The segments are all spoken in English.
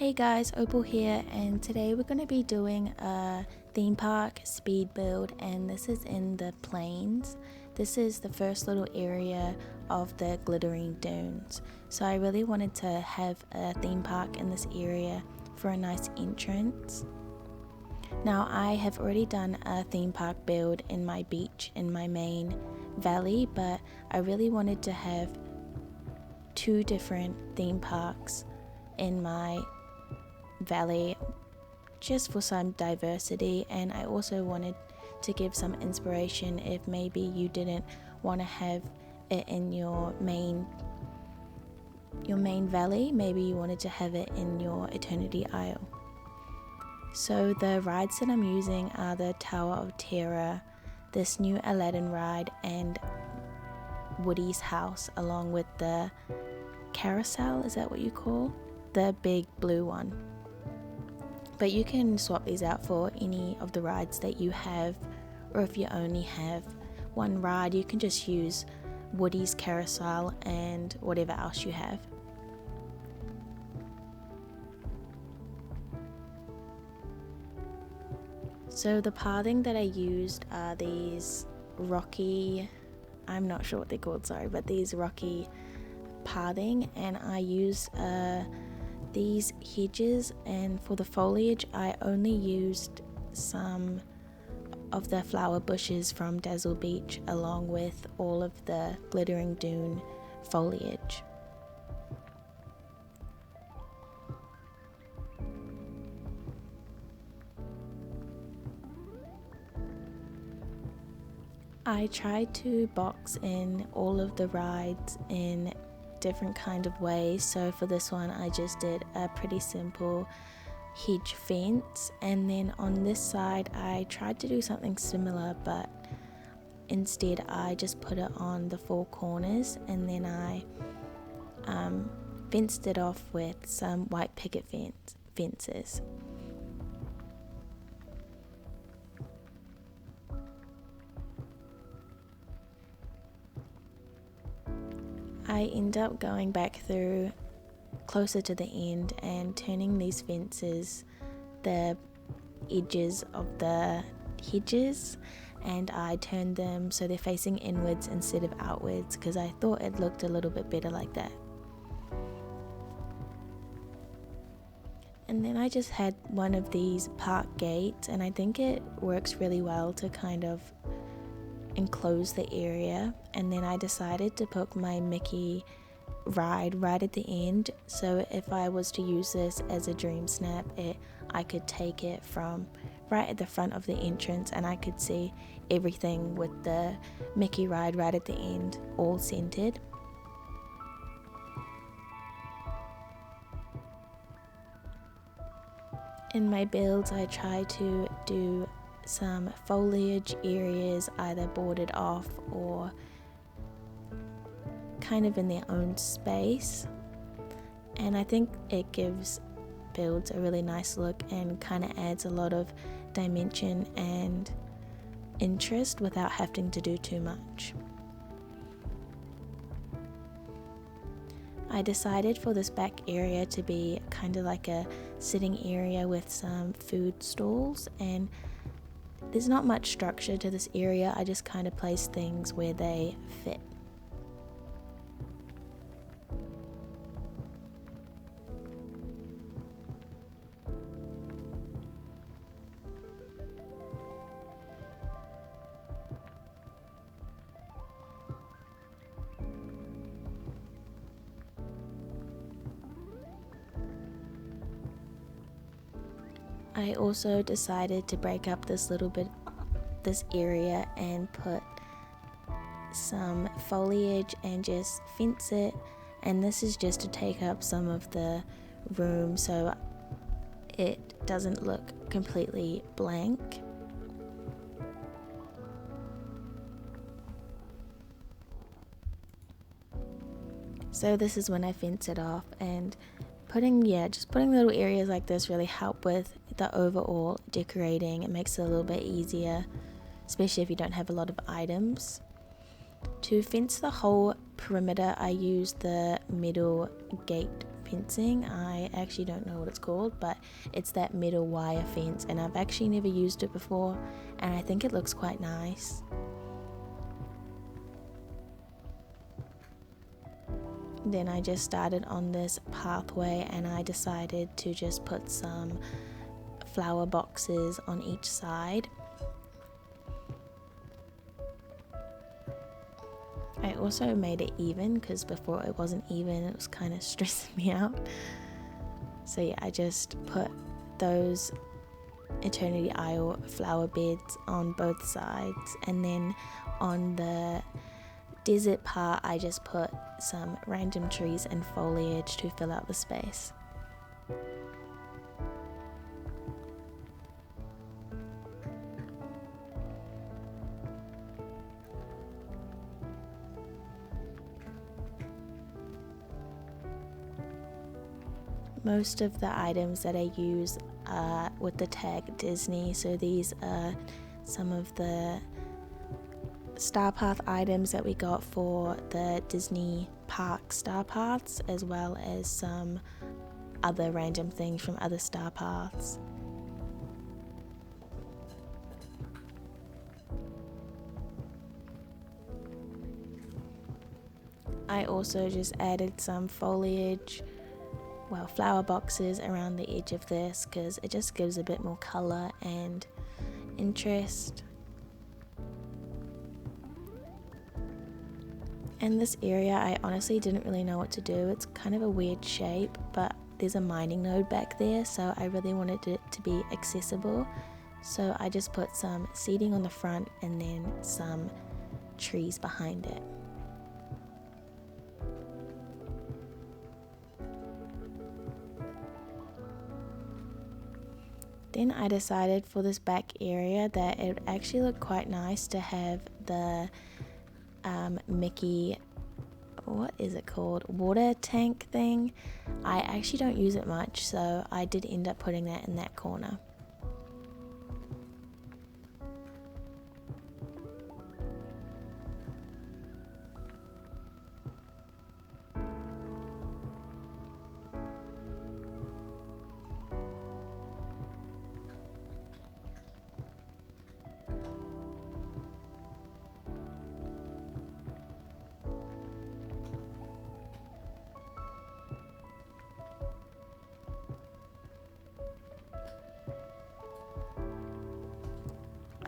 Hey guys, Opal here, and today we're going to be doing a theme park speed build, and this is in the plains. This is the first little area of the glittering dunes, so I really wanted to have a theme park in this area for a nice entrance. Now I have already done a theme park build in my beach in my main valley, but I really wanted to have two different theme parks in my valley just for some diversity, and I also wanted to give some inspiration if maybe you didn't want to have it in your main valley, maybe you wanted to have it in your Eternity Isle. So the rides that I'm using are the Tower of Terror, this new Aladdin ride, and Woody's house, along with the carousel, is that what you call? The big blue one. But you can swap these out for any of the rides that you have, or if you only have one ride, you can just use Woody's carousel and whatever else you have. So the pathing that I used are these rocky, I'm not sure what they're called, sorry, but these rocky pathing, and I use these hedges, and for the foliage I only used some of the flower bushes from Dazzle Beach along with all of the glittering dune foliage. I tried to box in all of the rides in different kind of ways, so for this one I just did a pretty simple hedge fence, and then on this side I tried to do something similar, but instead I just put it on the four corners, and then I fenced it off with some white picket fences. I end up going back through closer to the end and turning these fences, the edges of the hedges, and I turned them so they're facing inwards instead of outwards because I thought it looked a little bit better like that. And then I just had one of these park gates, and I think it works really well to kind of enclose the area, and then I decided to put my Mickey ride right at the end, so if I was to use this as a dream snap, I could take it from right at the front of the entrance and I could see everything with the Mickey ride right at the end, all centered. In my builds I try to do some foliage areas either boarded off or kind of in their own space, and I think it gives builds a really nice look and kind of adds a lot of dimension and interest without having to do too much. I decided for this back area to be kind of like a sitting area with some food stalls, and there's not much structure to this area, I just kind of place things where they fit. I also decided to break up this area and put some foliage and just fence it, and this is just to take up some of the room so it doesn't look completely blank. So this is when I fence it off, and just putting little areas like this really help with the overall decorating. It makes it a little bit easier, especially if you don't have a lot of items. To fence the whole perimeter, I use the middle gate fencing. I actually don't know what it's called, but it's that metal wire fence, and I've actually never used it before, and I think it looks quite nice. Then I just started on this pathway, and I decided to just put some flower boxes on each side. I also made it even because before it wasn't even, it was kind of stressing me out. So yeah, I just put those Eternity Isle flower beds on both sides, and then on the desert part I just put some random trees and foliage to fill out the space. Most of the items that I use are with the tag Disney, so these are some of the Star Path items that we got for the Disney Park Star Paths, as well as some other random things from other Star Paths. I also just added some foliage, well, flower boxes around the edge of this because it just gives a bit more color and interest. In this area, I honestly didn't really know what to do. It's kind of a weird shape, but there's a mining node back there, so I really wanted it to be accessible. So I just put some seating on the front and then some trees behind it. Then I decided for this back area that it would actually look quite nice to have the Mickey, what is it called, water tank thing. I actually don't use it much, so I did end up putting that in that corner.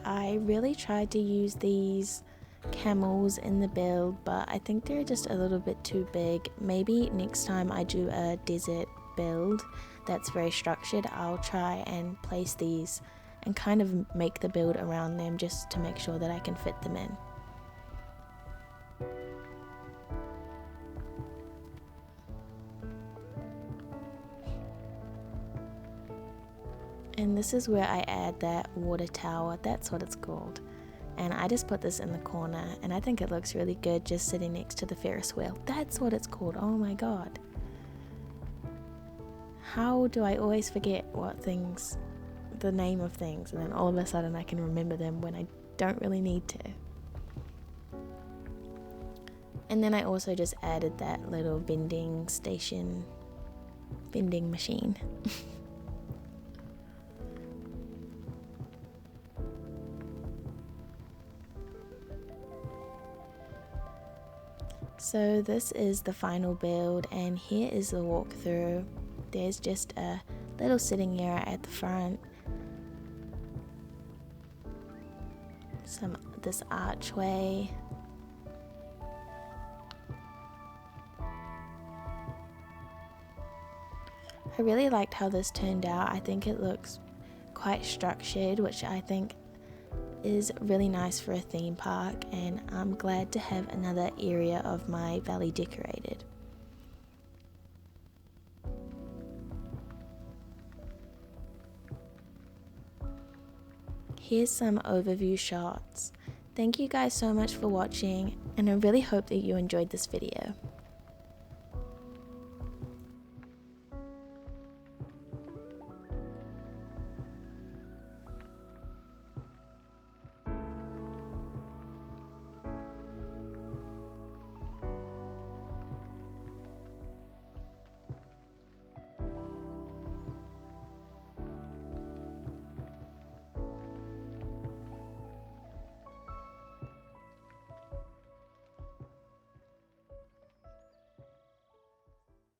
I really tried to use these camels in the build, but I think they're just a little bit too big. Maybe next time I do a desert build that's very structured, I'll try and place these and kind of make the build around them just to make sure that I can fit them in. And this is where I add that water tower, that's what it's called. And I just put this in the corner, and I think it looks really good just sitting next to the Ferris wheel. That's what it's called, oh my god. How do I always forget the name of things, and then all of a sudden I can remember them when I don't really need to. And then I also just added that little vending machine. So this is the final build, and here is the walkthrough. There's just a little sitting area at the front, this archway, I really liked how this turned out. I think it looks quite structured, which I think is really nice for a theme park, and I'm glad to have another area of my valley decorated. Here's some overview shots. Thank you guys so much for watching, and I really hope that you enjoyed this video.